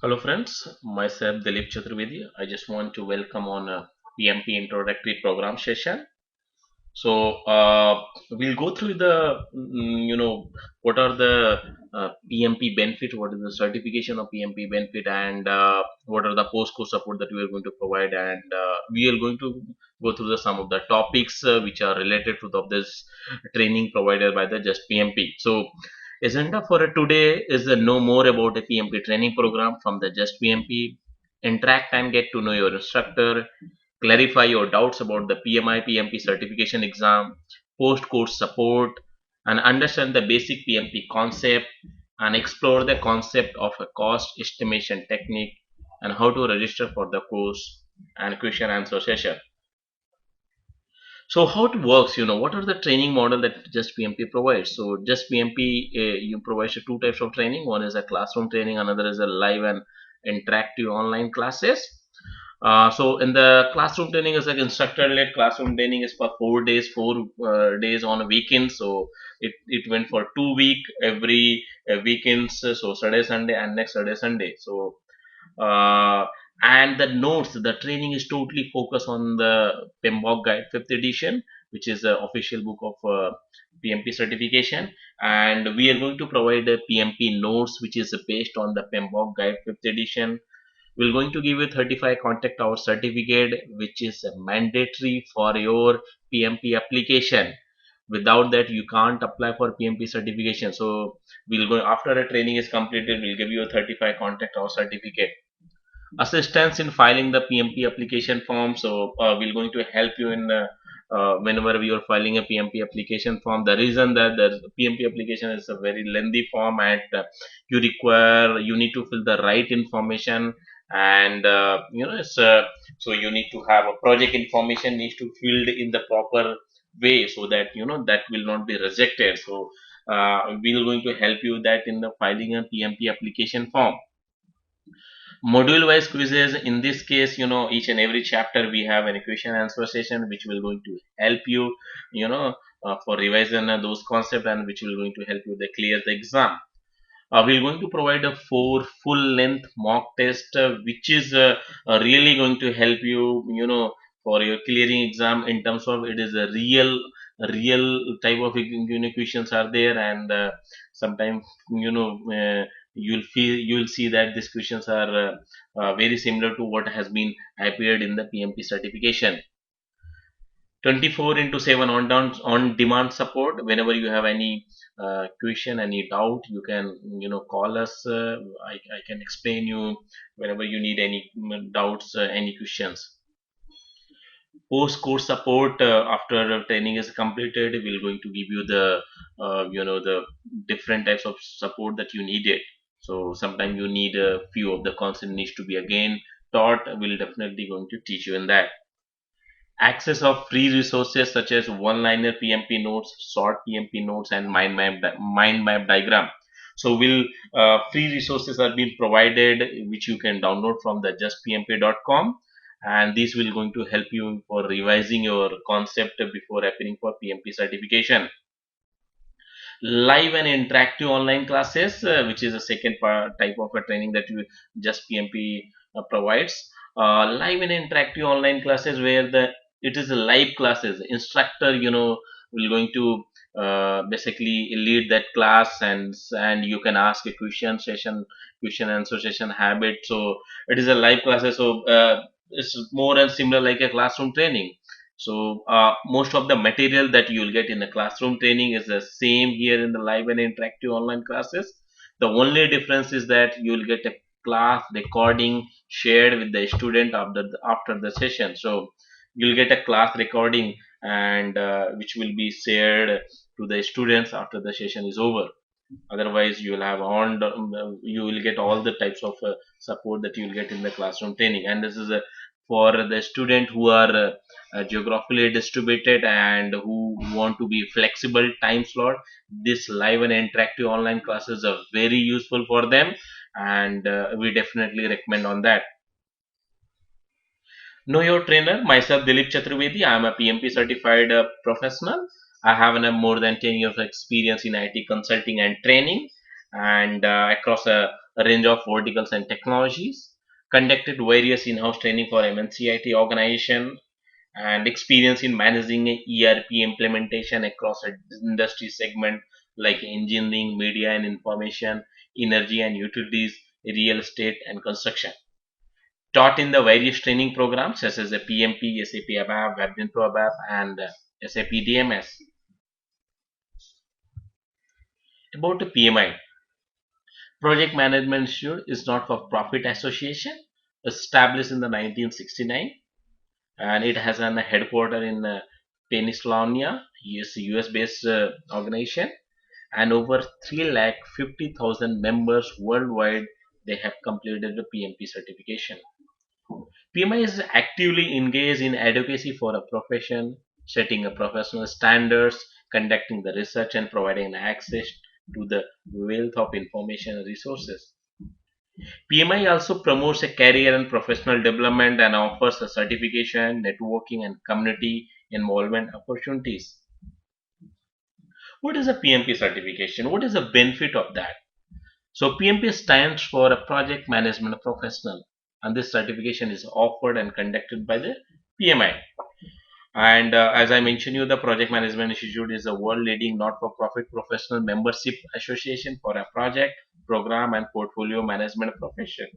Hello friends, myself Dilip Chaturvedi. I just want to welcome on a PMP introductory program session. So we'll go through the what are the PMP benefit, what is the certification of PMP benefit, and what are the post-course support that we are going to provide, and we are going to go through some of the topics which are related to this training provided by the Just PMP. So agenda for today is know more about the PMP training program from the Just PMP. Interact and get to know your instructor, clarify your doubts about the PMI PMP certification exam, post course support, and understand the basic PMP concept and explore the concept of a cost estimation technique and how to register for the course and question answer session. So how it works, what are the training model that Just PMP provides? So Just PMP, you provides two types of training. One is a classroom training, another is a live and interactive online classes. So in the classroom training is like instructor-led classroom training is for 4 days, 4 days on a weekend. So it went for 2 week every weekends. So Saturday, Sunday, and next Saturday, Sunday. So uh, and the notes, the training is totally focused on the PMBOK Guide 5th edition, which is the official book of PMP certification, and we are going to provide a PMP notes, which is based on the PMBOK Guide 5th edition. We're going to give you 35 contact hour certificate, which is mandatory for your PMP application. Without that, you can't apply for PMP certification. So we'll go after a training is completed. We'll give you a 35 contact hour certificate. Assistance in filing the PMP application form. So we're going to help you in whenever you are filing a PMP application form. The reason that the PMP application is a very lengthy form, and you need to fill the right information, and so you need to have a project information needs to filled in the proper way, so that that will not be rejected. So we're going to help you that in the filing a PMP application form. Module wise quizzes, in this case, each and every chapter we have an question answer session which will going to help you, for revision those concepts, and which will going to help you to clear the exam. We're going to provide a 4 full length mock test, which is really going to help you, for your clearing exam, in terms of it is a real type of questions are there, and sometimes you'll see that these questions are very similar to what has been appeared in the PMP certification. 24 into 7 on demand support. Whenever you have any question, any doubt, you can call us. I can explain you whenever you need any doubts, any questions. Post course support, after training is completed, we're going to give you the different types of support that you needed. So sometimes you need a few of the concept needs to be again taught. We'll definitely going to teach you in that. Access of free resources such as one-liner PMP notes, short PMP notes, and mind map diagram. So will free resources are being provided, which you can download from the justpmp.com, and these will going to help you for revising your concept before appearing for PMP certification. Live and interactive online classes, which is a second type of a training that you Just PMP provides. Live and interactive online classes, where it is a live classes. Instructor, will going to basically lead that class, and you can ask a question answer session habit. So it is a live classes. So it's more and similar like a classroom training. So most of the material that you will get in the classroom training is the same here in the live and interactive online classes. The only difference is that you will get a class recording shared with the student after the session. So you'll get a class recording, and which will be shared to the students after the session is over. Otherwise, you will get all the types of support that you will get in the classroom training, and this is for the student who are geographically distributed and who want to be flexible time slot. This live and interactive online classes are very useful for them, and we definitely recommend on that. Know your trainer. Myself, Dilip Chaturvedi. I am a PMP certified professional. I have more than 10 years of experience in IT consulting and training, and across a range of verticals and technologies, conducted various in-house training for MNC organization, and experience in managing a ERP implementation across a industry segment like engineering, media and information, energy and utilities, real estate and construction. Taught in the various training programs such as the PMP, SAP ABAP, WebGen ABAP, and SAP DMS. About the PMI, Project Management Institute is not for profit association, established in the 1969, and it has a headquarter in Pennsylvania, US based organization, and over 3 lakh 50,000 members worldwide. They have completed the PMP certification. PMI is actively engaged in advocacy for a profession, setting a professional standards, conducting the research, and providing access to the wealth of information and resources. PMI also promotes a career and professional development and offers a certification, networking, and community involvement opportunities. What is a PMP certification? What is the benefit of that? So, PMP stands for a project management professional, and this certification is offered and conducted by the PMI. And as I mentioned you, the Project Management Institute is a world leading not-for-profit professional membership association for a project, program, and portfolio management profession.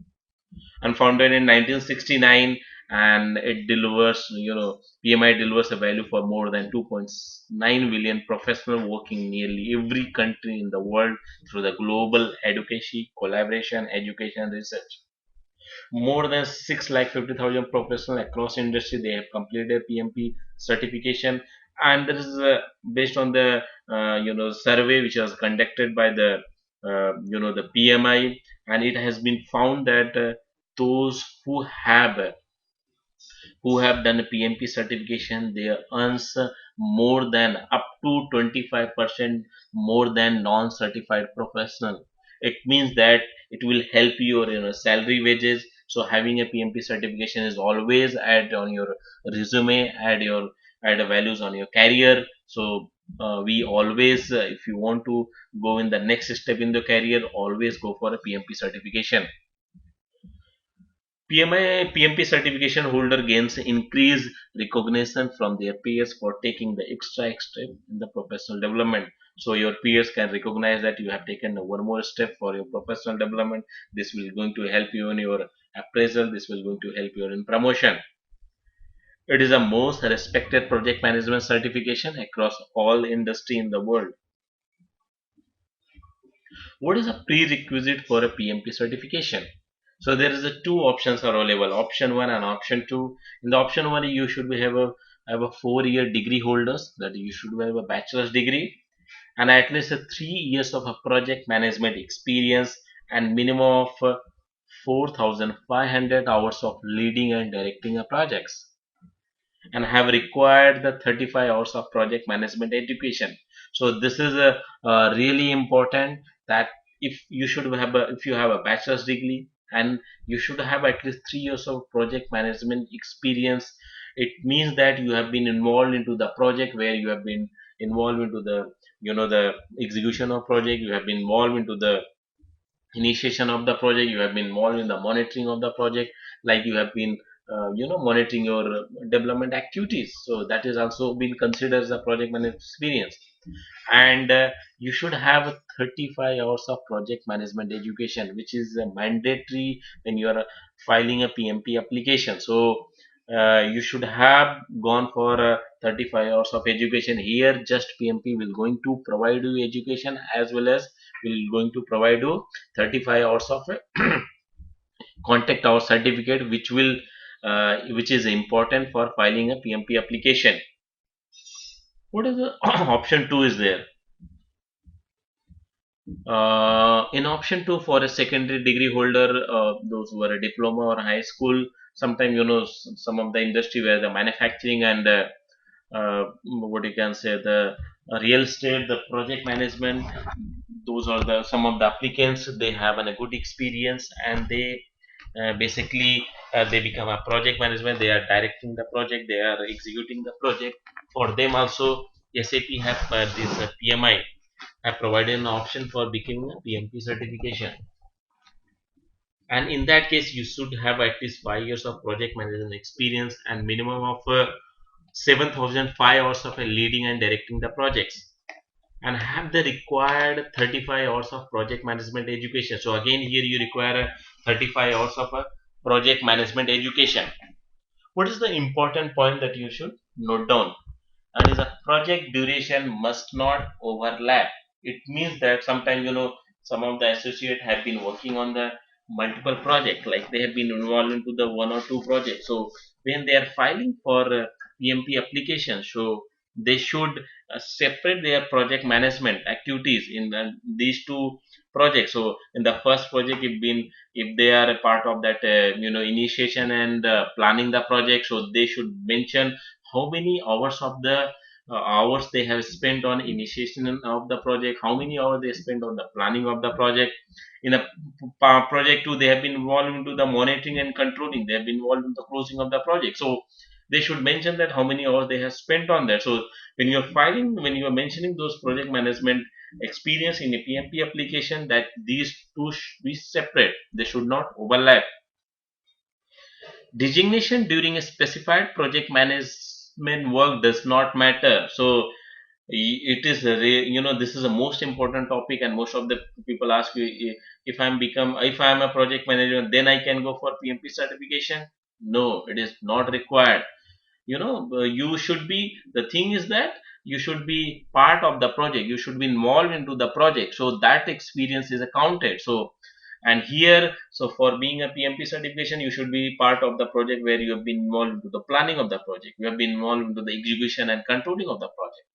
And founded in 1969, and it delivers, PMI delivers a value for more than 2.9 billion professionals working in nearly every country in the world through the global education, collaboration, education, and research. More than 6 lakh 50,000 professionals across industry, they have completed PMP certification. And this is based on the survey which was conducted by the the PMI, and it has been found that those who have done a PMP certification, they earns more than up to 25% more than non-certified professional. It means that it will help your salary wages. So having a PMP certification is always add on your resume, add values on your career. So we always, if you want to go in the next step in the career, always go for a PMP certification. PMP certification holder gains increased recognition from their peers for taking the extra step in the professional development. So your peers can recognize that you have taken one more step for your professional development. This will going to help you in your appraisal. This will going to help you in promotion. It is the most respected project management certification across all industry in the world. What is a prerequisite for a PMP certification? So there is a two options are available, option one and option two. In the option one, you should have a 4 year degree holders, that you should have a bachelor's degree and at least a 3 years of a project management experience and minimum of 4,500 hours of leading and directing a projects, and have required the 35 hours of project management education. So this is a really important, that if you have a bachelor's degree and you should have at least 3 years of project management experience. It means that you have been involved into the project, where you have been involved into the the execution of project, you have been involved into the initiation of the project, you have been involved in the monitoring of the project, like you have been monitoring your development activities. So that is also been considered as a project management experience. And you should have 35 hours of project management education, which is mandatory when you are filing a PMP application. So you should have gone for 35 hours of education. Here just PMP will going to provide you education, as well as will going to provide you 35 hours of contact hour certificate, which is important for filing a PMP application. What is the option 2 is there? In option 2, for a secondary degree holder, those who are a diploma or high school, sometimes some of the industry where the manufacturing and what you can say, the real estate, the project management, those are the some of the applicants. They have a good experience, and they basically they become a project management. They are directing the project, they are executing the project. For them also, SAP have this PMI have provided an option for becoming a PMP certification. And in that case, you should have at least 5 years of project management experience and minimum of 7,005 hours of leading and directing the projects, and have the required 35 hours of project management education. So again, here you require 35 hours of a project management education. What is the important point that you should note down? And is a project duration must not overlap. It means that sometimes, some of the associate have been working on the multiple project, like they have been involved into the one or two projects. So when they are filing for PMP application, so they should separate their project management activities in these two projects. So in the first project, if they are a part of that initiation and planning the project, so they should mention how many hours of the hours they have spent on initiation of the project, how many hours they spent on the planning of the project. In a project 2, they have been involved into the monitoring and controlling, they have been involved in the closing of the project. So they should mention that how many hours they have spent on that. So when you are mentioning those project management experience in a PMP application, that these two should be separate, they should not overlap. Designation during a specified project management work does not matter. So it is this is a most important topic, and most of the people ask you, if I am a project manager, then I can go for PMP certification. No, it is not required. You should be, the thing is that you should be part of the project, you should be involved into the project, so that experience is accounted. So and here, so for being a PMP certification, you should be part of the project where you have been involved into the planning of the project, you have been involved into the execution and controlling of the project,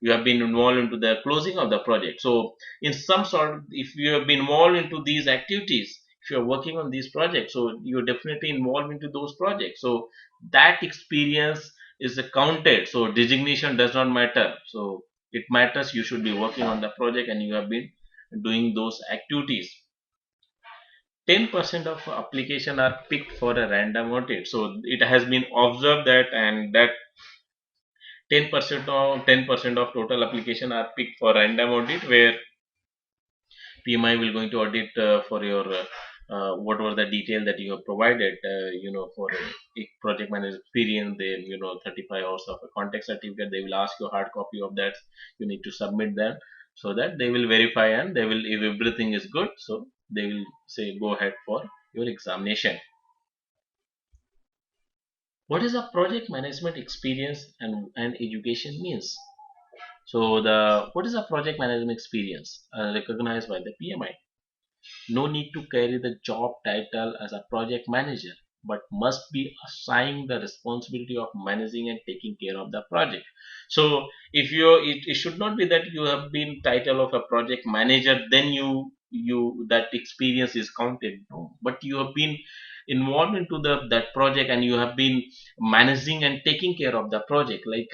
you have been involved into the closing of the project. So in some sort, if you have been involved into these activities, if you are working on these projects, so you're definitely involved into those projects, so that experience is counted. So designation does not matter. So it matters you should be working on the project and you have been doing those activities. 10% of application are picked for a random audit. So it has been observed that, and that 10% of total application are picked for random audit, where PMI will going to audit for your whatever the detail that you have provided, for a project manager experience. They, 35 hours of a contact certificate. They will ask you a hard copy of that. You need to submit that, so that they will verify, and they will, if everything is good, so they will say go ahead for your examination. What is a project management experience and education means? So the what is a project management experience recognized by the PMI? No need to carry the job title as a project manager, but must be assigned the responsibility of managing and taking care of the project. So if it should not be that you have been title of a project manager, then you that experience is counted. No, but you have been involved into that project, and you have been managing and taking care of the project, like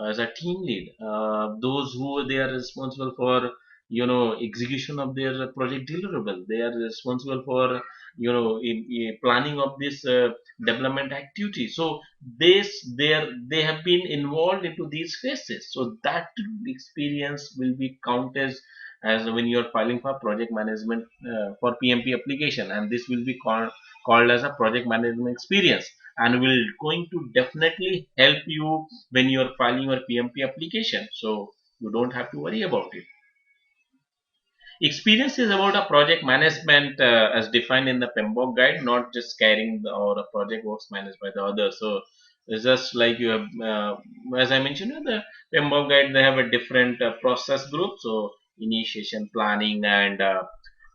as a team lead, those who they are responsible for execution of their project deliverable, they are responsible for in planning of this development activity. So they have been involved into these phases, so that experience will be counted as when you are filing for project management for PMP application, and this will be called as a project management experience, and will going to definitely help you when you are filing your PMP application. So you don't have to worry about it. Experience is about a project management as defined in the PMBOK guide, not just carrying or a project works managed by the others. So it's just like you have, as I mentioned in the PMBOK guide, they have a different process group. So initiation, planning, and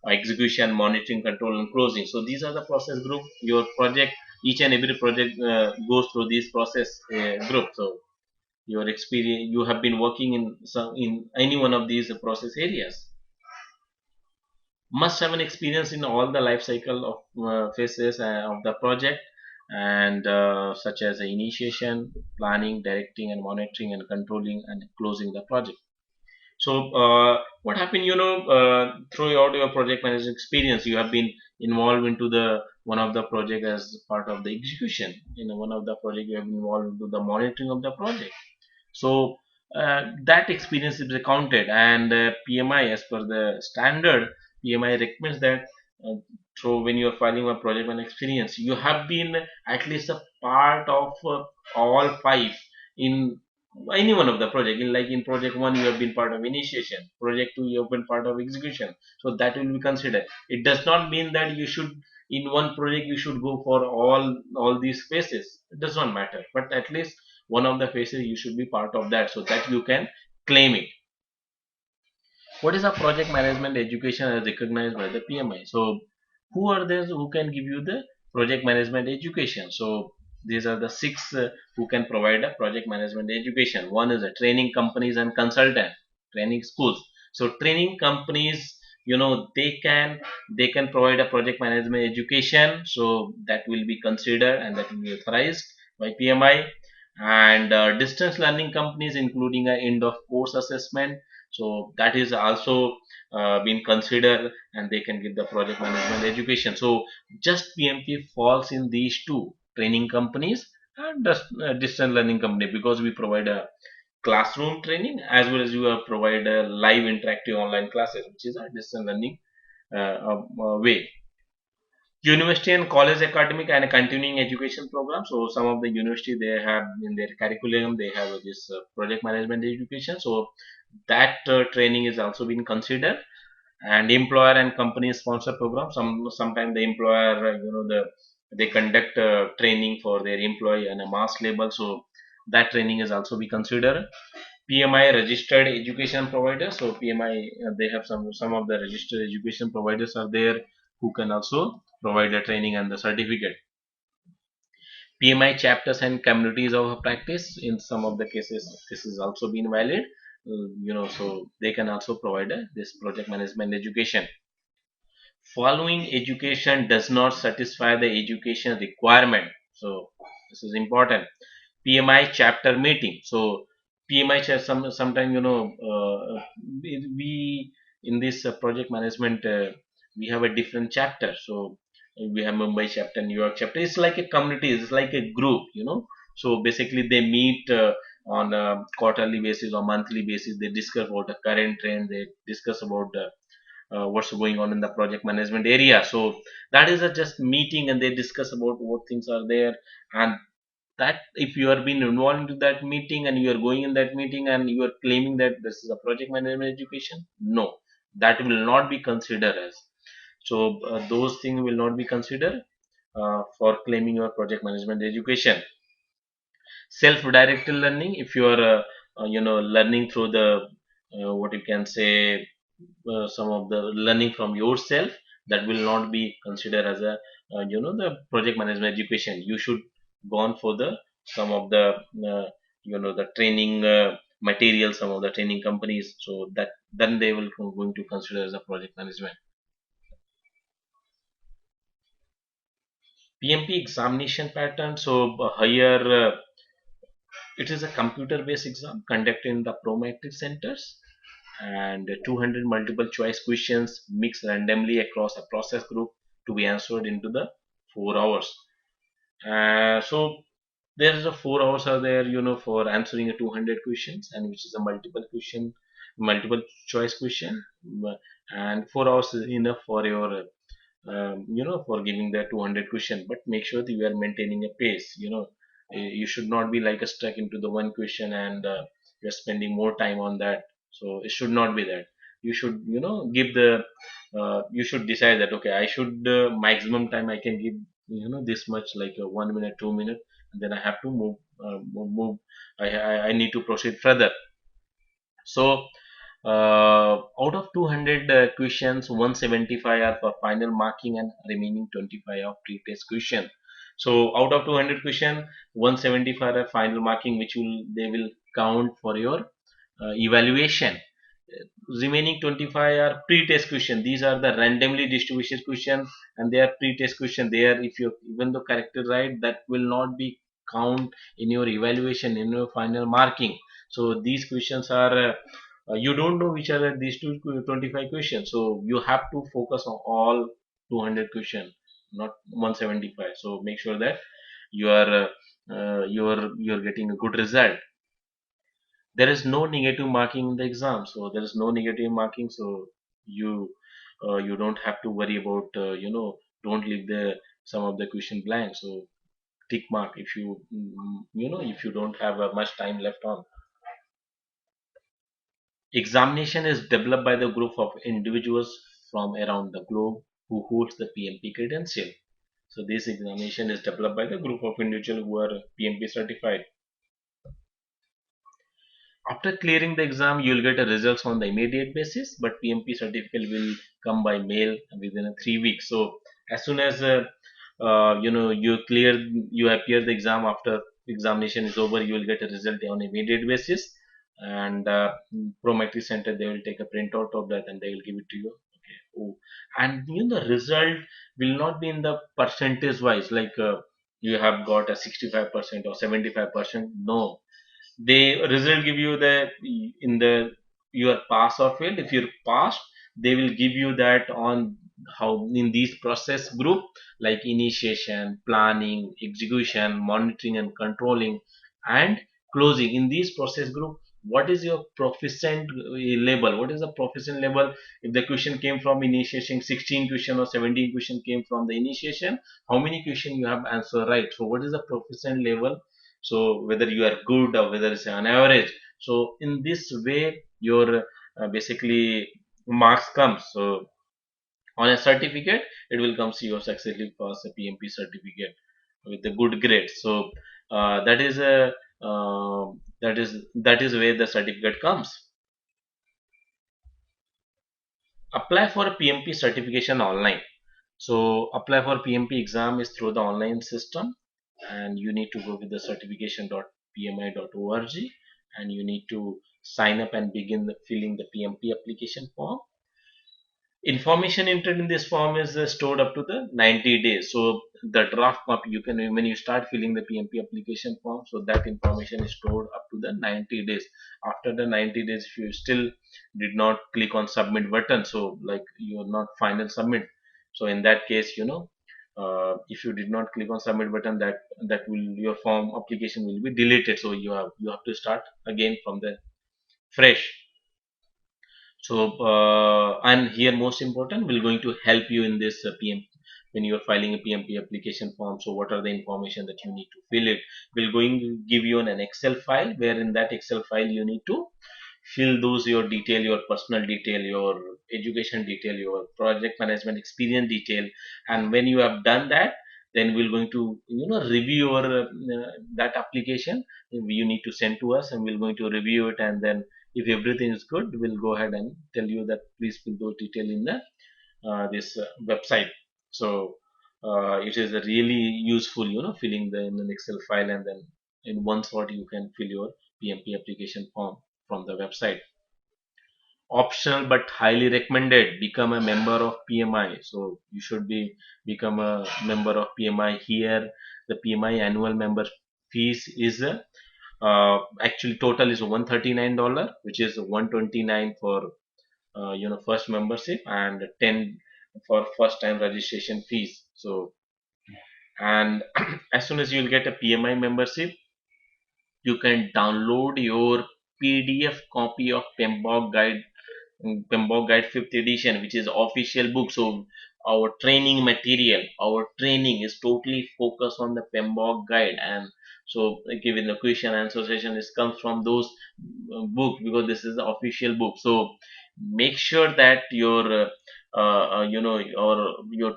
execution, monitoring, control, and closing. So these are the process group. Your project, each and every project goes through these process group. So your experience, you have been working in any one of these process areas. Must have an experience in all the life cycle of phases of the project, and such as the initiation, planning, directing, and monitoring, and controlling, and closing the project. So what happened, throughout your project management experience, you have been involved into the one of the project as part of the execution. In one of the project, you have been involved into the monitoring of the project. So that experience is accounted, and PMI, as per the standard, PMI recommends that So when you are filing a project and experience, you have been at least a part of all five in any one of the project. In like in project one, you have been part of initiation. Project two, you have been part of execution. So that will be considered. It does not mean that you should in one project you should go for all these phases. It does not matter. But at least one of the phases you should be part of that, so that you can claim it. What is a project management education as recognized by the PMI? So, who are those who can give you the project management education? So, these are the six who can provide a project management education. One is a training companies and consultant, training schools. So, training companies, they can provide a project management education. So that will be considered and that will be authorized by PMI. And distance learning companies, including a end of course assessment, so that is also been considered and they can give the project management education. So just PMP falls in these two, training companies and distance learning company, because we provide a classroom training as well as you provide a live interactive online classes, which is a distance learning way. University and college academic and a continuing education program. So some of the university, they have in their curriculum, they have this project management education. So that training is also being considered. And employer and company sponsor program, sometimes the employer, they conduct training for their employee and a mass label, so that training is also be considered. PMI registered education providers, so PMI, they have some of the registered education providers are there who can also provide the training and the certificate. PMI chapters and communities of practice, in some of the cases this is also been valid, so they can also provide this project management education. Following education does not satisfy the education requirement, so this is important. PMI chapter meeting. So PMI sometime, we in this project management, we have a different chapter. So we have Mumbai chapter, New York chapter. It's like a community. It's like a group. So basically they meet on a quarterly basis or monthly basis. They discuss about the current trend. They discuss about what's going on in the project management area. So that is a just meeting and they discuss about what things are there. And that if you are being involved into that meeting and you are going in that meeting and you are claiming that this is a project management education, no, that will not be considered as. So those things will not be considered for claiming your project management education. Self-directed learning, if you are learning through the what you can say, some of the learning from yourself, that will not be considered as a the project management education. You should go on for the some of the the training material, some of the training companies, so that then they will going to consider as a project management. PMP examination pattern. So here it is a computer based exam conducted in the Prometric centers, and 200 multiple choice questions mixed randomly across a process group to be answered into the 4 hours. So there is a 4 hours are there, for answering a 200 questions, and which is a multiple choice question. And 4 hours is enough for your for giving the 200 question, but make sure that you are maintaining a pace. You should not be like a stuck into the one question and you're spending more time on that. So it should not be that. You should give the you should decide that, okay, I should maximum time I can give this much, like 1 minute, 2 minutes, and then I have to move. I need to proceed further. So out of 200 questions, 175 are for final marking and remaining 25 are pre-test question. So out of 200 question, 175 are final marking, which they will count for your evaluation. Remaining 25 are pre-test question. These are the randomly distributed question and they are pre-test question. They are, if you even though corrected right, that will not be count in your evaluation, in your final marking. So these questions are you don't know which are these 25 questions, so you have to focus on all 200 questions, not 175. So make sure that you are you're getting a good result. There is no negative marking in the exam, so there is no negative marking. So you you don't have to worry about don't leave the some of the question blank. So tick mark if you if you don't have much time left on. Examination is developed by the group of individuals from around the globe who holds the PMP credential. So this examination is developed by the group of individuals who are PMP certified. After clearing the exam, you will get a results on the immediate basis, but PMP certificate will come by mail within 3 weeks. So as soon as you clear, you appear the exam after examination is over, you will get a result on immediate basis, and Prometric Center they will take a printout of that and they will give it to you. Okay. Oh. And the result will not be in the percentage wise, like you have got a 65% or 75%. No, they result give you the in the your pass or fail. If you're passed, they will give you that on how in these process group, like initiation, planning, execution, monitoring and controlling, and closing. In these process group, what is your proficient level? What is the proficient level? If the question came from initiation, 16 question or 17 question came from the initiation, how many question you have answer right? So what is the proficient level? So whether you are good or whether it's an average. So in this way your basically marks comes. So on a certificate it will come see you successfully pass a PMP certificate with a good grade. So that is a that is where the certificate comes. Apply for a PMP certification online. So apply for PMP exam is through the online system, and you need to go with the certification.pmi.org, and you need to sign up and begin filling the PMP application form. Information entered in this form is stored up to the 90 days. So the draft copy you can, when you start filling the PMP application form, so that information is stored up to the 90 days. After the 90 days, if you still did not click on submit button, so like you are not final submit, so in that case, if you did not click on submit button, that will your form application will be deleted. So you have to start again from the fresh. So and here most important, we're going to help you in this PM when you are filing a PMP application form. So what are the information that you need to fill it? We're going to give you an Excel file, where in that Excel file you need to fill those your detail, your personal detail, your education detail, your project management experience detail. And when you have done that, then we're going to review your that application you need to send to us, and we're going to review it, and then if everything is good, we'll go ahead and tell you that please fill those detail in the this website. So it is a really useful, filling the in an Excel file, and then in one shot you can fill your PMP application form from the website. Optional but highly recommended, become a member of PMI. So you should become a member of PMI. Here the PMI annual member fees is actually total is $139, which is 129 for first membership, and 10 for first time registration fees. So and as soon as you'll get a PMI membership, you can download your PDF copy of PMBOK Guide 5th edition, which is official book. So our training material, our training is totally focused on the PMBOK Guide, and so given the question answer session is comes from those book, because this is the official book. So make sure that your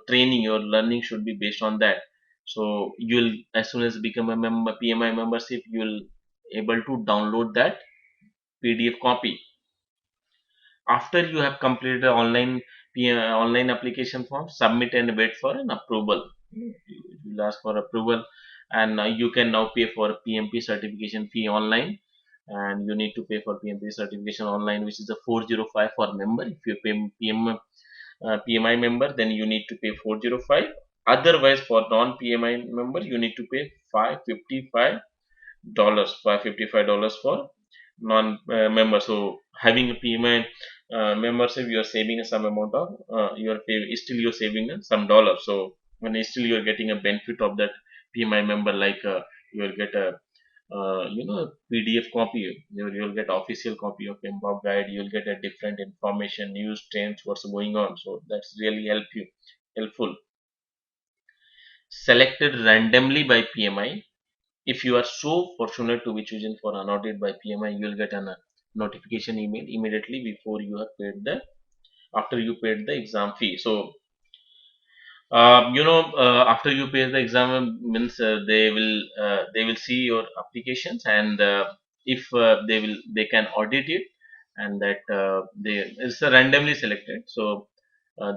training, your learning should be based on that. So you'll, as soon as become a member PMI membership, you'll able to download that PDF copy. After you have completed the online application form, submit and wait for an approval. It will ask for approval, and you can now pay for PMP certification fee online. And you need to pay for PMP certification online, which is a 405 for member. If you pay PMI member, then you need to pay 405. Otherwise, for non PMI member, you need to pay $555 for non-member. So having a PMI membership, you are saving some amount of still you're saving some dollars. So when still you're getting a benefit of that PMI member, like you will get a PDF copy. You'll get official copy of PMP guide. You'll get a different information, news, trends, what's going on. So that's really helpful. Selected randomly by PMI. If you are so fortunate to be chosen for an audit by PMI, you will get a notification email immediately before you have paid the after you paid the exam fee. So after you pay the exam means they will see your applications, and if they can audit it, and that they it's randomly selected. So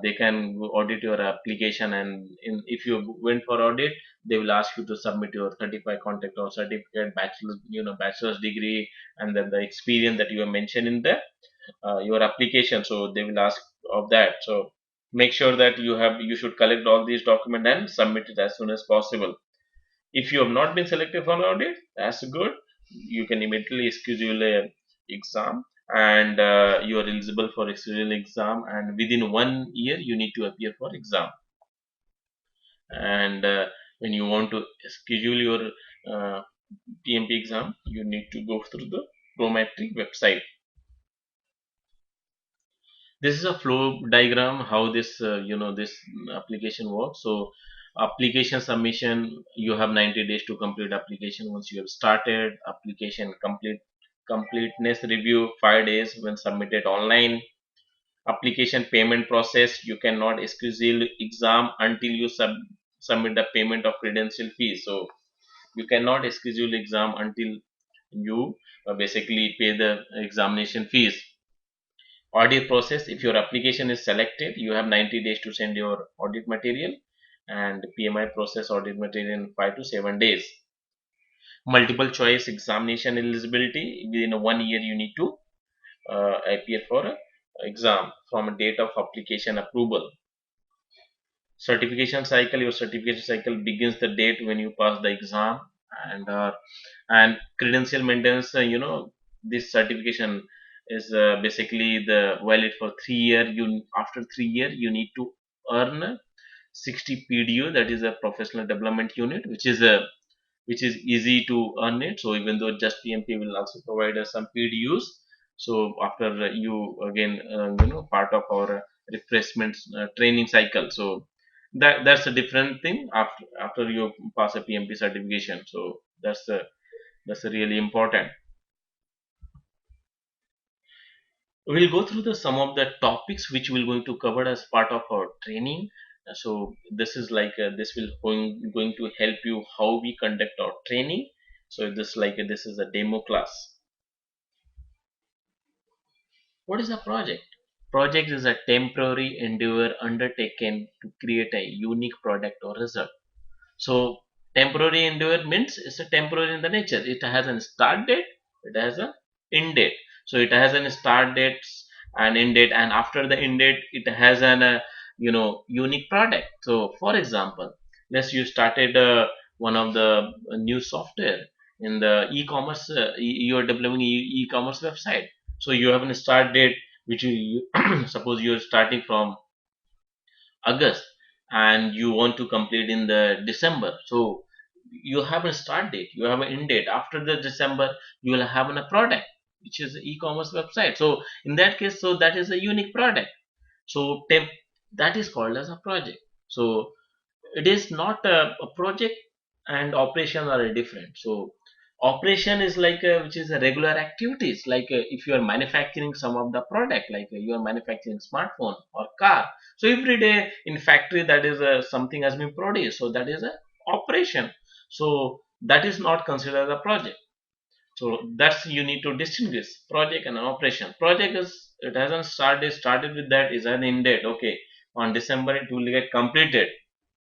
they can audit your application, and if you went for audit, they will ask you to submit your 35 contact or certificate, bachelor's degree, and then the experience that you have mentioned in the your application. So they will ask of that. So make sure that you should collect all these documents and submit it as soon as possible. If you have not been selected for an audit, that's good. You can immediately schedule a exam, and you are eligible for schedule exam, and within 1 year you need to appear for exam. And when you want to schedule your uh, PMP exam, you need to go through the Prometric website. This is a flow diagram how this application works. So application submission, you have 90 days to complete application. Once you have started application, completeness review 5 days when submitted online. Application payment process, you cannot schedule exam until you submit the payment of credential fees. So you cannot schedule exam until you basically pay the examination fees. Audit process, if your application is selected, you have 90 days to send your audit material, and PMI process audit material in 5 to 7 days. Multiple choice examination eligibility, within 1 year you need to appear for a exam from a date of application approval. Certification cycle, your certification cycle begins the date when you pass the exam. And credential maintenance, this certification is basically the valid for 3 year. You After 3 year you need to earn 60 PDU, that is a professional development unit, which is easy to earn it. So even though Just PMP will also provide us some PDUs, so after you again part of our refreshment training cycle. So that's a different thing after you pass a PMP certification. So that's really important. We'll go through the some of the topics which we're going to cover as part of our training. So this is like this will going to help you how we conduct our training. So this is a demo class. What is a project? Project is a temporary endeavor undertaken to create a unique product or result. So temporary endeavor means it's a temporary in the nature. It has a start date, it has a end date. So it has an start date and end date, and after the end date, it has an unique product. So for example, let's you started one of the new software in the e-commerce. You are developing e-commerce website. So you have a start date which suppose you are starting from August, and you want to complete in the December. So you have a start date, you have an end date. After the December, you will have a product which is an e-commerce website. So in that case, so that is a unique product. So that is called as a project. So it is not a project, and operation are different. So operation is like which is a regular activities, like if you are manufacturing some of the product, like you are manufacturing smartphone or car. So every day in factory, that is something has been produced, so that is a operation. So that is not considered a project. So that's you need to distinguish project and an operation. Project is, it hasn't started with that, is an end date. Okay, on December it will get completed.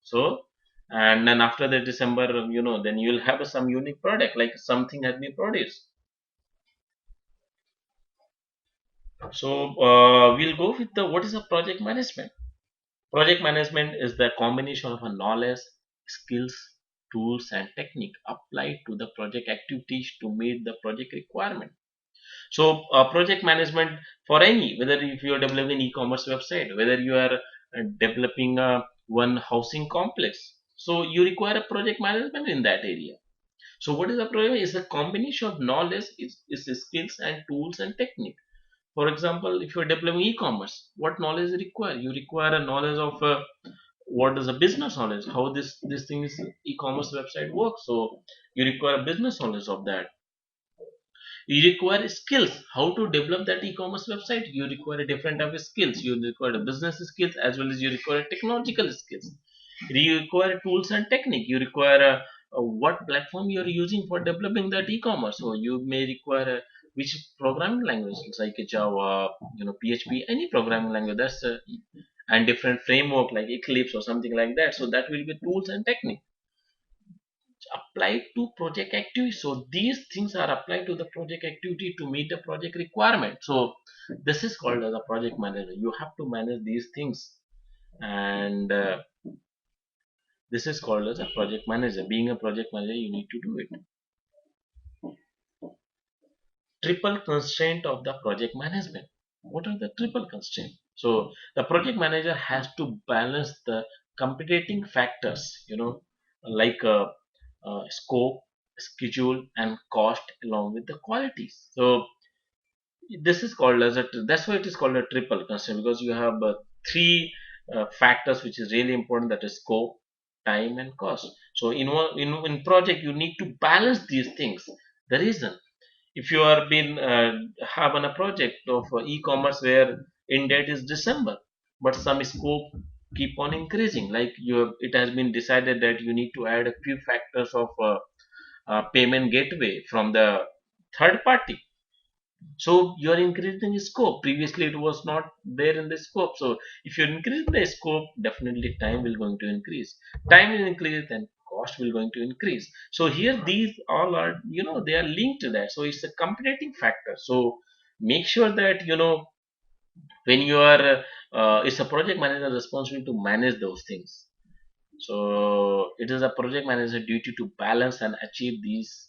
So and then after the December, then you'll have some unique product, like something has been produced. So we'll go with the what is a project management. Project management is the combination of a knowledge, skills, tools, and technique applied to the project activities to meet the project requirement. So project management for any, whether if you are developing e-commerce website, whether you are developing one housing complex, so you require a project management in that area. So what is a program? Is a combination of knowledge, is the skills and tools and technique. For example, if you're developing e-commerce, what knowledge you require? You require a knowledge of what is a business knowledge, how this thing is e-commerce website works. So you require a business knowledge of that. You require skills how to develop that e-commerce website. You require a different type of skills. You require a business skills as well as you require technological skills. You require tools and technique. You require what platform you are using for developing that e-commerce. So you may require which programming language, like Java, PHP, any programming language. That's and different framework like Eclipse or something like that. So that will be tools and technique applied to project activity. So these things are applied to the project activity to meet the project requirement. So this is called as a project manager. You have to manage these things, and this is called as a project manager. Being a project manager, you need to do it. Triple constraint of the project management. What are the triple constraint? So the project manager has to balance the competing factors, like scope, schedule, and cost along with the qualities. So this is called as a, that's why it is called a triple constraint, because you have three factors which is really important, that is scope, time, and cost. So in project you need to balance these things. The reason, if you are been have on a project of e-commerce where end date is December, but some scope keep on increasing, like it has been decided that you need to add a few factors of payment gateway from the third party. So you are increasing the scope. Previously it was not there in the scope. So if you increase the scope, definitely time will going to increase. Time will increase, then cost will going to increase. So here these all are, they are linked to that. So it's a competing factor. So make sure that when you are it's a project manager responsibility to manage those things. So it is a project manager duty to balance and achieve these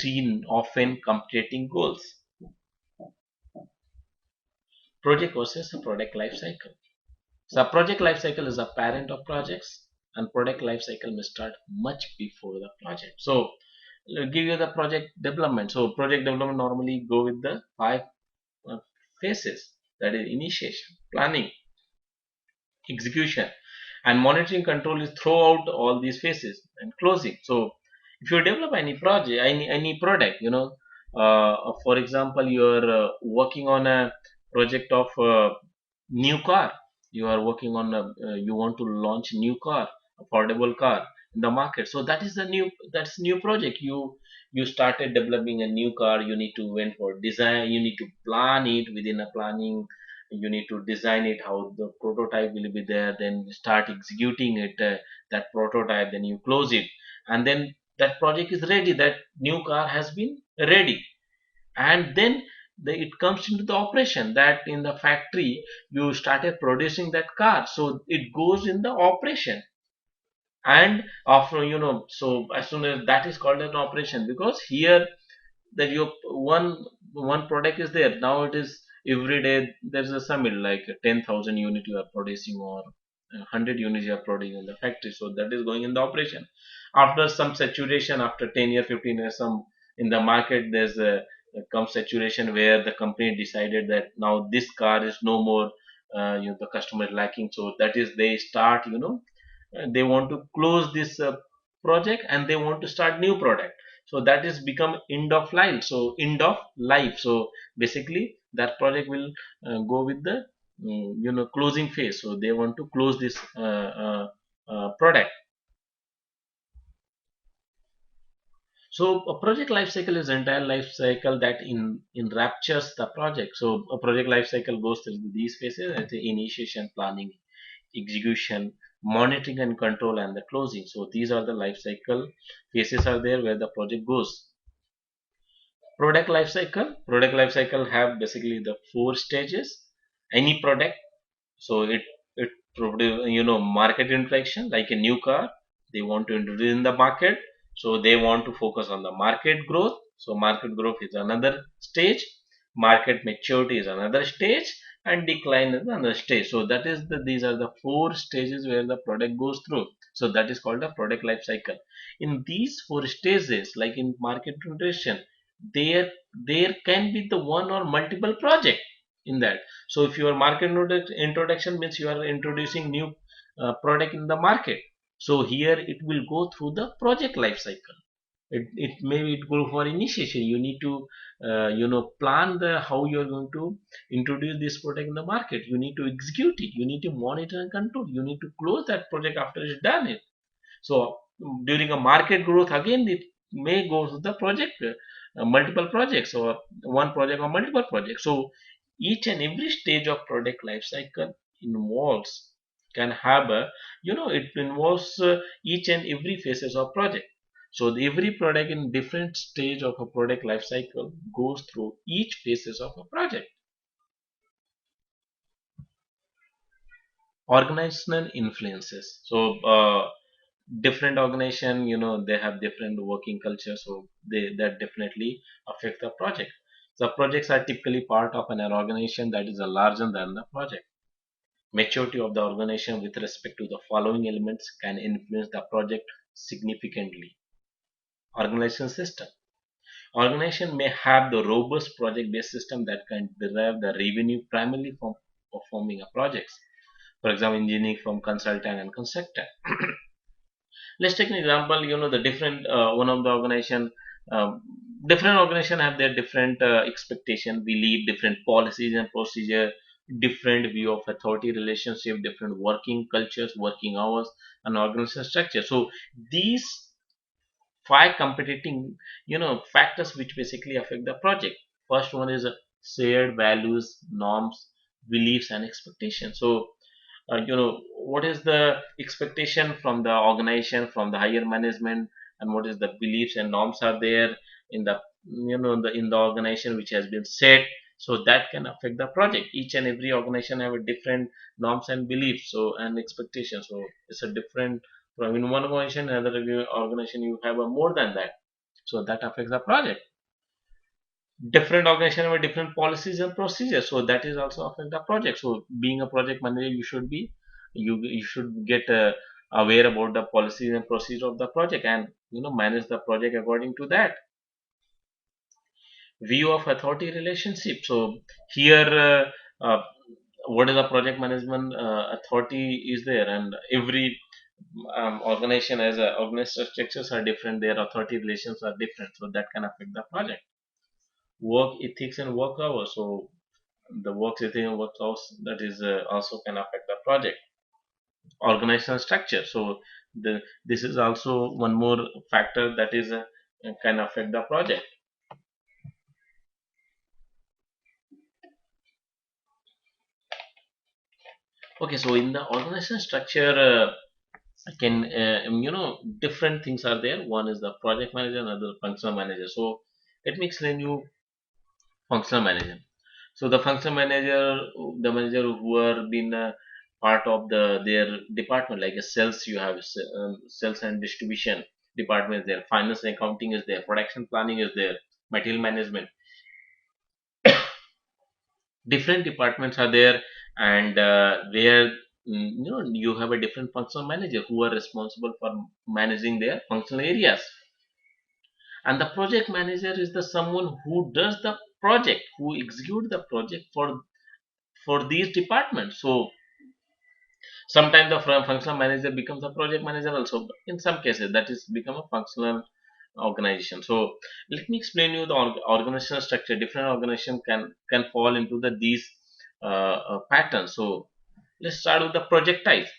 three often competing goals. Project versus a product life cycle. So a project life cycle is a parent of projects, and product life cycle may start much before the project. So give you the project development. So project development normally go with the five uh, phases, that is initiation, planning, execution, and monitoring control is throughout all these phases, and closing. So if you develop any project, any product, for example, you are working on a project of new car. You are working on you want to launch new car, affordable car in the market. So that's new project. You started developing a new car. You need to went for design. You need to plan it within a planning. You need to design it, how the prototype will be there, then start executing it, that prototype, then you close it, and then that project is ready, that new car has been ready. And then it comes into the operation, that in the factory you started producing that car, so it goes in the operation. And after, so as soon as that is called an operation, because here that your one product is there, now it is every day there's a summit, like 10,000 unit you are producing, or 100 units you are producing in the factory, so that is going in the operation. After some saturation, after 10 years, 15 years, some in the market there's a come saturation where the company decided that now this car is no more, the customer is lacking, so that is they start, they want to close this project and they want to start new product. So that is become end of life. So end of life, so basically that project will go with the closing phase. So they want to close this product. So a project life cycle is entire life cycle that enraptures the project. So a project life cycle goes through these phases: the initiation, planning, execution, monitoring and control, and the closing. So these are the life cycle phases are there where the project goes. Product life cycle have basically the four stages. Any product, so it produce, market introduction, like a new car they want to introduce in the market, so they want to focus on the market growth. So market growth is another stage, market maturity is another stage, and decline is another stage. So that is these are the four stages where the product goes through. So that is called the product life cycle. In these four stages, like in market introduction, there can be the one or multiple project in that. So if your market introduction means you are introducing new product in the market, so here it will go through the project life cycle. It maybe it go for initiation. You need to plan the how you are going to introduce this product in the market. You need to execute it, you need to monitor and control, you need to close that project after it's done it. So during a market growth, again it may go to the project, multiple projects, or one project or multiple projects. So each and every stage of product life cycle involves, can have a, it involves each and every phases of project. So every product in different stage of a product life cycle goes through each phases of a project. Organizational influences. So different organization, they have different working culture, so that definitely affect the project. The projects are typically part of an organization that is larger than the project. Maturity of the organization with respect to the following elements can influence the project significantly. Organization system. Organization may have the robust project based system that can derive the revenue primarily from performing a projects. For example, engineering from consultant and consultant. Let's take an example. The different one of the organization, uh, different organization have their different expectation, belief, different policies and procedure, different view of authority relationship, different working cultures, working hours, and organization structure. So these five competing factors which basically affect the project. First one is shared values, norms, beliefs, and expectations. So what is the expectation from the organization, from the higher management, and what is the beliefs and norms are there in the, in the organization which has been set. So that can affect the project. Each and every organization have a different norms and beliefs, so and expectations. So it's a different from in one organization, another organization you have a more than that. So that affects the project. Different organization have different policies and procedures, so that is also affect the project. So being a project manager, you should be, you should get aware about the policies and procedure of the project, and manage the project according to that. View of authority relationship. So here what is the project management authority is there, and every organization has a organizational structures are different, their authority relations are different, so that can affect the project. Work ethics and work hours. So the work ethics and work hours, that is also can affect the project. Organizational structure. So this is also one more factor that is can affect the project. Okay, so in the organizational structure, can different things are there. One is the project manager, another functional manager. So let me explain you functional manager. So the function manager, the manager who are been part of their department, like a sales, you have sales and distribution department is there, finance and accounting is there, production planning is there, material management. Different departments are there, and where you have a different functional manager who are responsible for managing their functional areas. And the project manager is the someone who does the project, who execute the project for these departments. So sometimes the functional manager becomes a project manager also. In some cases that is become a functional organization. So let me explain you the organizational structure. Different organization can fall into the these patterns. So let's start with the projectized.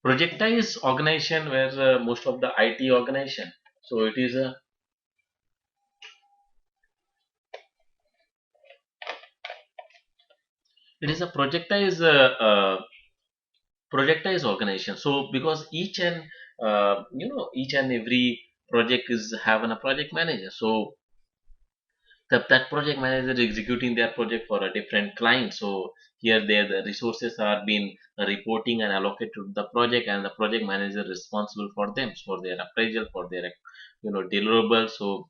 Projectized organization where most of the IT organization. So it is a projectized organization. So because each and every project is having a project manager. So that project manager is executing their project for a different client. So here the resources are being reporting and allocated to the project, and the project manager is responsible for them, for their appraisal, for their deliverables. So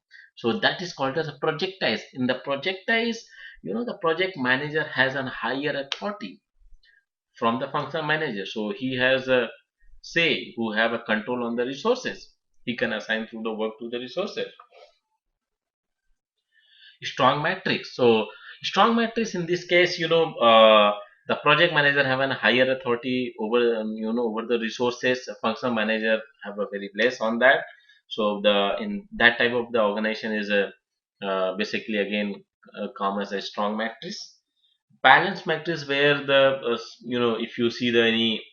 that is called as a projectized. In the projectized the project manager has a higher authority from the functional manager. So he has a say, who have a control on the resources. He can assign through the work to the resources. Strong matrix. So strong matrix in this case, the project manager have a higher authority over over the resources. A functional manager have a very less on that. So the in that type of the organization is a basically again come as a strong matrix. Balance matrix where the if you see the any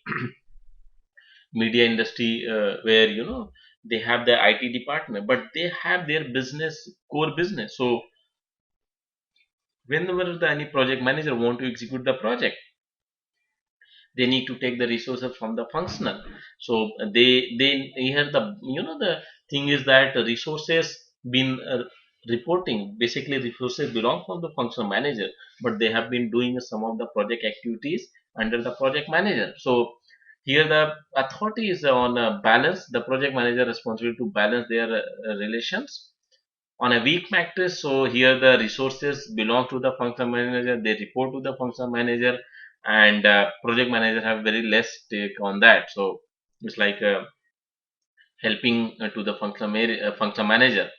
media industry where they have the IT department, but they have their business core business. So whenever any project manager want to execute the project, they need to take the resources from the functional. So they here the the thing is that the resources been reporting, basically resources belong from the functional manager, but they have been doing some of the project activities under the project manager. So here the authority is on balance, the project manager responsible to balance their relations on a weak matrix. So here the resources belong to the function manager, they report to the function manager, and project manager have very less take on that. So it's like helping to the function manager.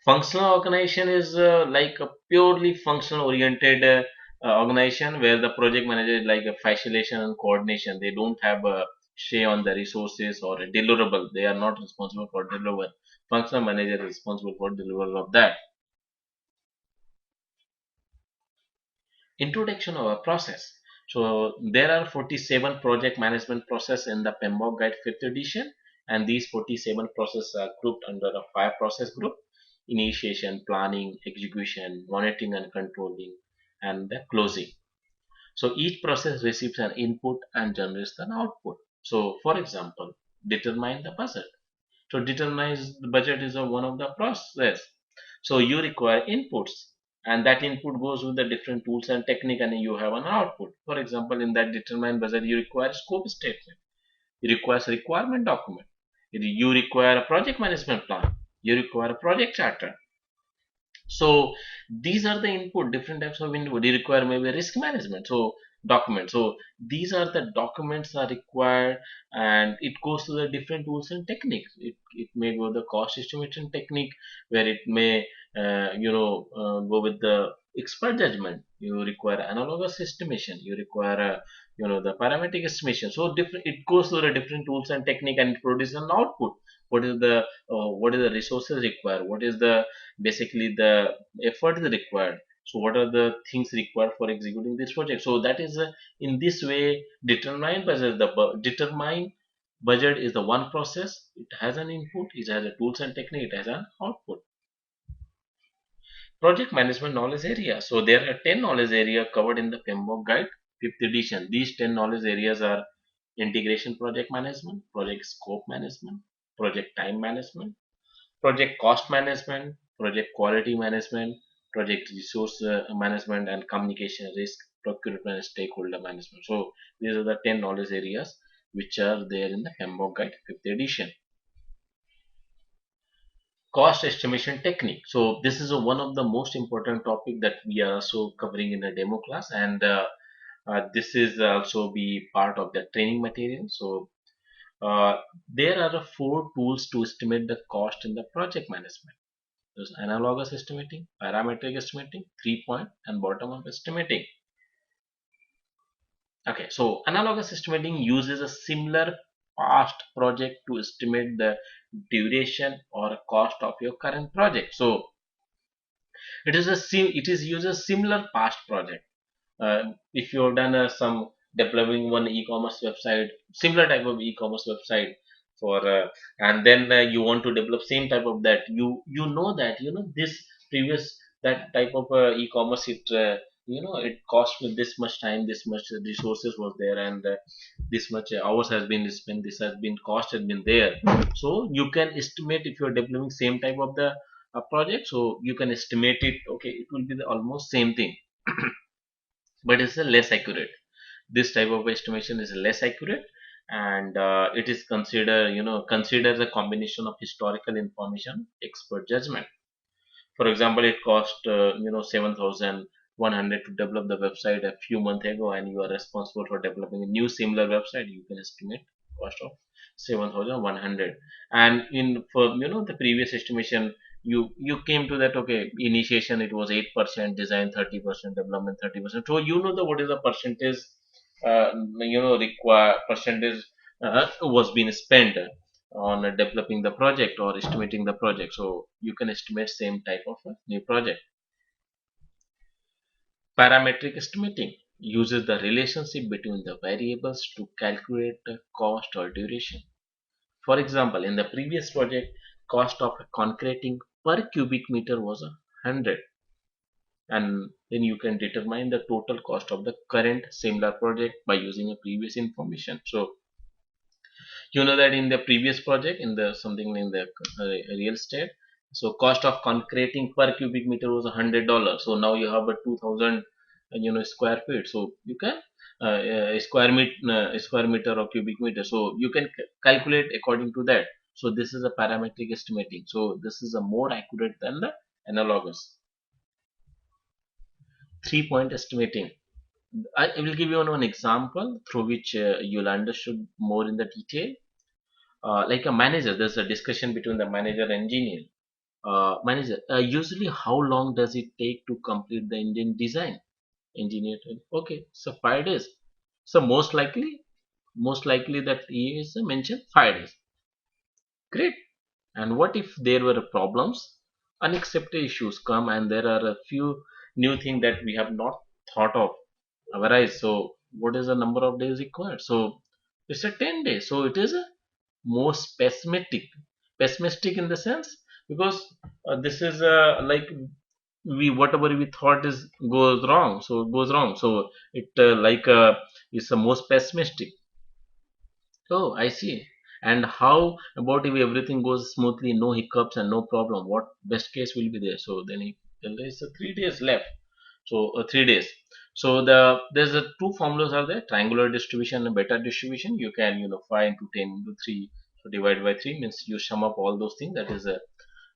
Functional organization is like a purely functional oriented organization where the project manager is like a facilitation and coordination. They don't have a say on the resources or a deliverable. They are not responsible for deliver. Functional manager is responsible for delivery of that. Introduction of a process. So there are 47 project management process in the PMBOK Guide 5th edition, and these 47 processes are grouped under a 5 process group: initiation, planning, execution, monitoring and controlling, and the closing. So each process receives an input and generates an output. So for example, determine the budget. So determines the budget is a one of the process. So you require inputs, and that input goes with the different tools and technique, and you have an output. For example, in that determine budget, you require scope statement, you require requirement document, you require a project management plan, you require a project charter. So these are the input, different types of input. You require maybe risk management, so document. So these are the documents are required, and it goes to the different tools and techniques. It may go the cost estimation technique, where it may go with the expert judgment. You require analogous estimation, you require the parametric estimation. So different, it goes to the different tools and technique, and it produces an output. What is the resources required, what is the basically the effort is required, so what are the things required for executing this project. So that is in this way determine budget. Determine budget is the one process. It has an input, it has a tools and technique, it has an output. Project management knowledge area. So there are 10 knowledge area covered in the PMBOK guide 5th edition. These 10 knowledge areas are integration project management, project scope management, project time management, project cost management, project quality management, project resource management, and communication risk, procurement, and stakeholder management. So these are the 10 knowledge areas which are there in the PMBOK guide 5th edition. Cost estimation technique. So this is one of the most important topic that we are also covering in a demo class, and this is also be part of the training material. So there are four tools to estimate the cost in the project management. There's analogous estimating, parametric estimating, 3-point, and bottom up estimating. Okay, so analogous estimating uses a similar past project to estimate the duration or cost of your current project. So it is uses similar past project. If you've done some developing one e-commerce website, similar type of e-commerce website for and then you want to develop same type of that, you know that this previous that type of e-commerce, it cost me this much time, this much resources was there, and this much hours has been spent, this has been cost has been there. So you can estimate if you're developing same type of the project, so you can estimate it. Okay, it will be the almost same thing, but it's a less accurate. This type of estimation is less accurate, and it is considered a combination of historical information, expert judgment. For example, it cost 7,000 100 to develop the website a few months ago, and you are responsible for developing a new similar website, you can estimate cost of 7,100. And in for the previous estimation, you came to that, okay, initiation it was 8%, design 30%, development 30%. So the what is the percentage, require percentage was being spent on developing the project or estimating the project. So you can estimate same type of a new project. Parametric estimating uses the relationship between the variables to calculate the cost or duration. For example, in the previous project, cost of concreting per cubic meter was 100, and then you can determine the total cost of the current similar project by using a previous information. So that in the previous project, in the something in the real estate, so cost of concreting per cubic meter was $100. So now you have a 2000 square feet, so you can square meter or cubic meter, so you can calculate according to that. So this is a parametric estimating, so this is a more accurate than the analogous. 3-point estimating, I will give you one example through which you'll understood more in the detail. Like a manager, there's a discussion between the manager and engineer. Manager, usually how long does it take to complete the engine design? Engineer, okay, so 5 days. So most likely that he is mentioned 5 days. Great. And what if there were problems, unaccepted issues come, and there are a few new things that we have not thought of arise? So what is the number of days required? So it's a 10 days. So it is a more pessimistic in the sense, because this is like we whatever we thought is goes wrong, so it goes wrong. So it is the most pessimistic. Oh, I see. And how about if everything goes smoothly, no hiccups and no problem? What best case will be there? So then there is a 3 days left. So 3 days. So there's a two formulas are there: triangular distribution and beta distribution. You can 5 into 10 into 3. So divide by 3 means you sum up all those things. That is a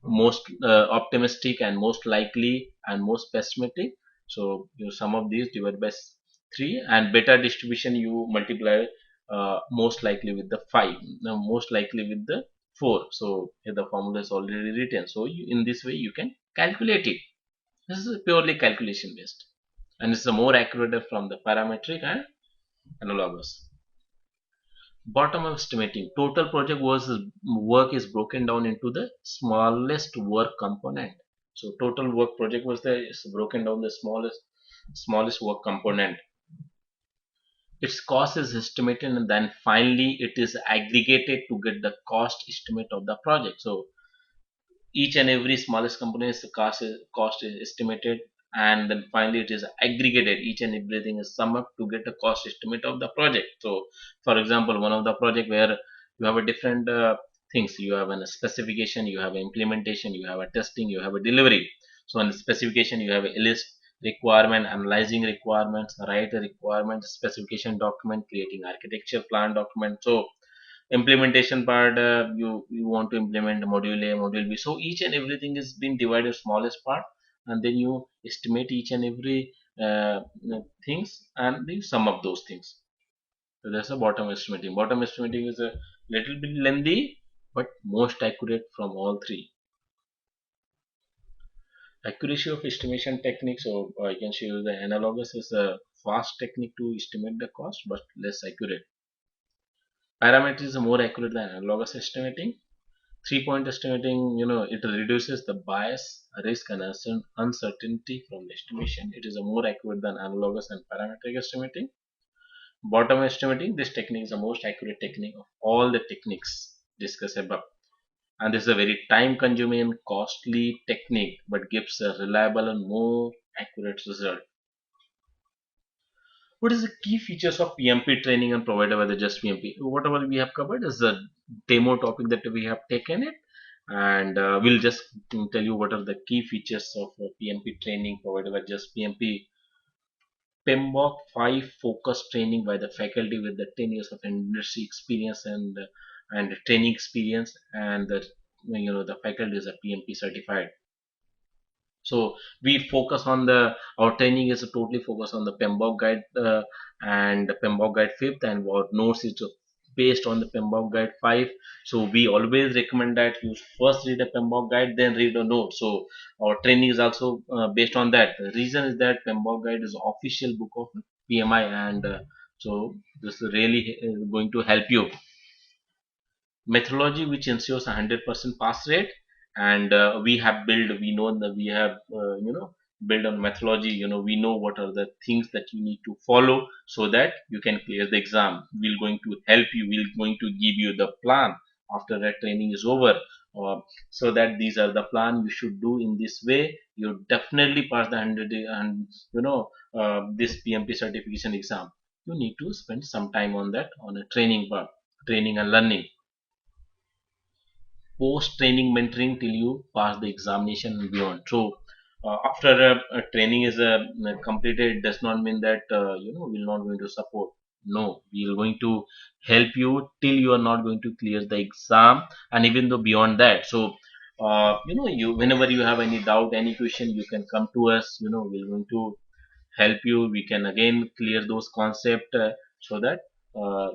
most optimistic and most likely and most pessimistic. So you sum up these, divide by 3, and beta distribution you multiply most likely with the 5, now most likely with the 4. So here the formula is already written, so in this way you can calculate it. This is purely calculation based, and it's the more accurate from the parametric and analogous. Bottom up estimating, total project work is broken down into the smallest work component. So total work project was there is broken down the smallest work component. Its cost is estimated, and then finally it is aggregated to get the cost estimate of the project. So each and every smallest component is cost is estimated, and then finally it is aggregated, each and everything is summed up to get a cost estimate of the project. So for example, one of the project where you have a different things, you have a specification, you have an implementation, you have a testing, you have a delivery. So in the specification you have a list, requirement, analyzing requirements, write a requirement specification document, creating architecture plan document. So implementation part, you want to implement module A, module B. So each and everything is being divided smallest part, and then you estimate each and every things, and you sum up those things. So that's a bottom estimating. Bottom estimating is a little bit lengthy, but most accurate from all three. Accuracy of estimation techniques. So I can show you the analogous is a fast technique to estimate the cost, but less accurate. Parameter is more accurate than analogous estimating. 3-point estimating, it reduces the bias, risk, and uncertainty from the estimation. It is a more accurate than analogous and parametric estimating. Bottom estimating, this technique is the most accurate technique of all the techniques discussed above. And this is a very time consuming and costly technique, but gives a reliable and more accurate result. What is the key features of PMP training and provided by the Just PMP? Whatever we have covered is a demo topic that we have taken it, and we'll just tell you what are the key features of PMP training provided by Just PMP. PMBOK 5 focus training by the faculty with the 10 years of industry experience and training experience, and the faculty is a PMP certified. So we focus on the our training is totally focused on the PMBOK guide and the PMBOK guide fifth, and our notes is based on the PMBOK guide 5. So we always recommend that you first read the PMBOK guide, then read the note. So our training is also based on that. The reason is that PMBOK guide is official book of PMI, and so this is really going to help you. Methodology which ensures 100% pass rate, and we know that we have build on methodology. We know what are the things that you need to follow so that you can clear the exam. We're going to help you, we're going to give you the plan after that training is over, uh, so that these are the plan you should do in this way. You definitely pass the 100 and this PMP certification exam. You need to spend some time on that, on a training part, training and learning. Post training mentoring till you pass the examination and beyond. So after a training is completed, it does not mean that we're not going to support. No, we are going to help you till you are not going to clear the exam, and even though beyond that. So you whenever you have any doubt, any question, you can come to us. We're going to help you. We can again clear those concept, so that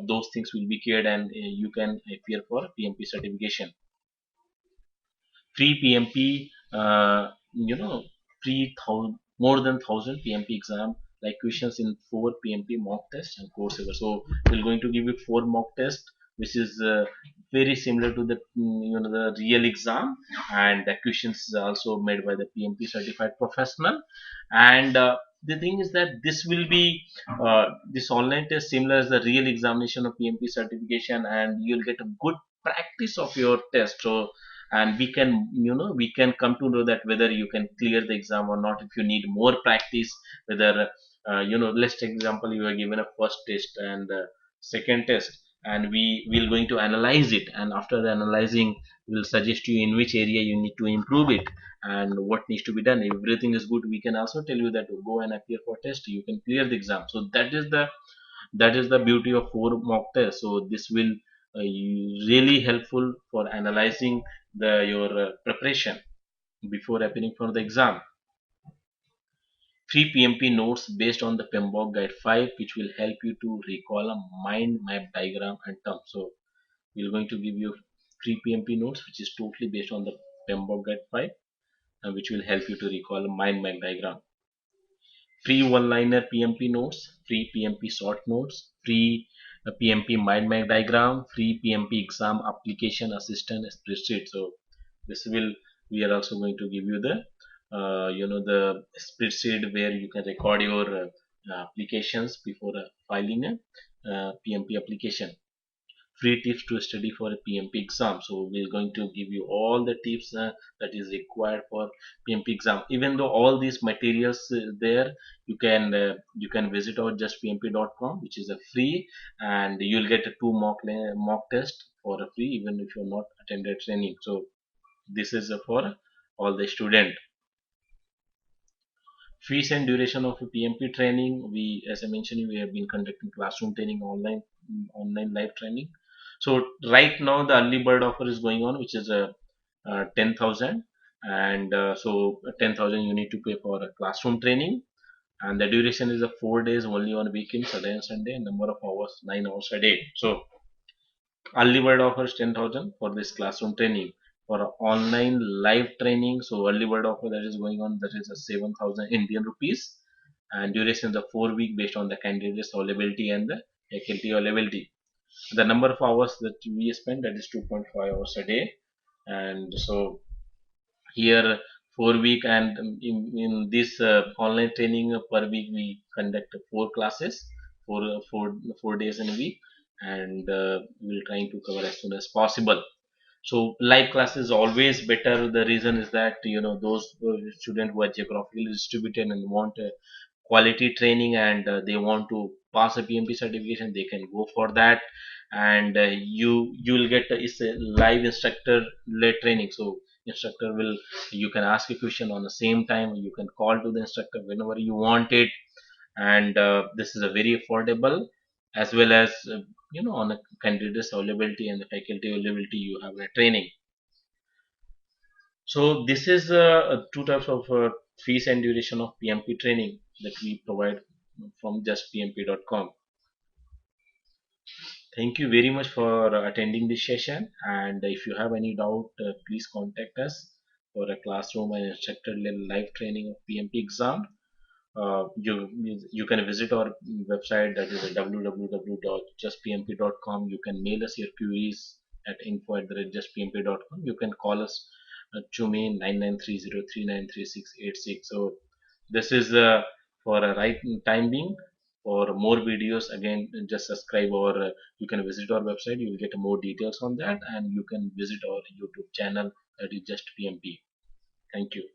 those things will be cleared, and you can appear for PMP certification. Free PMP, free more than 1,000 PMP exam, like questions in 4 PMP mock tests and coursework. So we're going to give you 4 mock tests, which is very similar to the the real exam, and the questions is also made by the PMP certified professional. And the thing is that this will be this online test similar as the real examination of PMP certification, and you'll get a good practice of your test. So and we can come to know that whether you can clear the exam or not. If you need more practice, whether let's take example, you are given a first test and second test, and we will going to analyze it, and after the analyzing we'll suggest you in which area you need to improve it and what needs to be done. If everything is good, we can also tell you that go and appear for test, you can clear the exam. So that is the beauty of 4 mock tests. So this will really helpful for analyzing your preparation before appearing for the exam. Free PMP notes based on the PMBOK Guide 5, which will help you to recall a mind map diagram and terms. So we're going to give you free PMP notes, which is totally based on the PMBOK Guide 5, and which will help you to recall a mind map diagram. Free one-liner PMP notes, free PMP short notes, free PMP mind map diagram, free PMP exam application assistant spreadsheet. So this will we are also going to give you the the spreadsheet where you can record your applications before filing a PMP application. Free tips to study for a PMP exam. So we're going to give you all the tips that is required for PMP exam. Even though all these materials there, you can visit our justpmp.com, which is a free, and you'll get a 2 mock test for a free, even if you're not attended training. So this is for all the student. Fees and duration of a PMP training. As I mentioned, we have been conducting classroom training, online live training. So right now the early bird offer is going on, which is a 10,000, and so 10,000 you need to pay for a classroom training, and the duration is a 4 days only on weekends, Saturday and Sunday, and number of hours 9 hours a day. So early bird offers 10,000 for this classroom training. For online live training, so early bird offer that is going on, that is a 7,000 Indian rupees, and duration is the 4 week based on the candidate's availability and the faculty availability. The number of hours that we spend, that is 2.5 hours a day. And so here 4 week, and in this online training per week we conduct 4 classes, 4 days in a week, and we'll trying to cover as soon as possible. So live class is always better. The reason is that those students who are geographically distributed and want quality training, and they want to pass a PMP certification, they can go for that. And you will get it's a live instructor led training. So instructor will, you can ask a question on the same time, you can call to the instructor whenever you want it. And this is a very affordable, as well as on a candidate's availability and the faculty availability, you have a training. So this is two types of fees and duration of PMP training that we provide from justpmp.com. Thank you very much for attending this session. And if you have any doubt, please contact us for a classroom and instructor-led live training of PMP exam. You can visit our website, that is www.justpmp.com. You can mail us your queries at info@justpmp.com. You can call us to me 9930393686. So this is for a right time being. For more videos, again, just subscribe, or you can visit our website. You will get more details on that, and you can visit our YouTube channel, that is Just PMP. Thank you.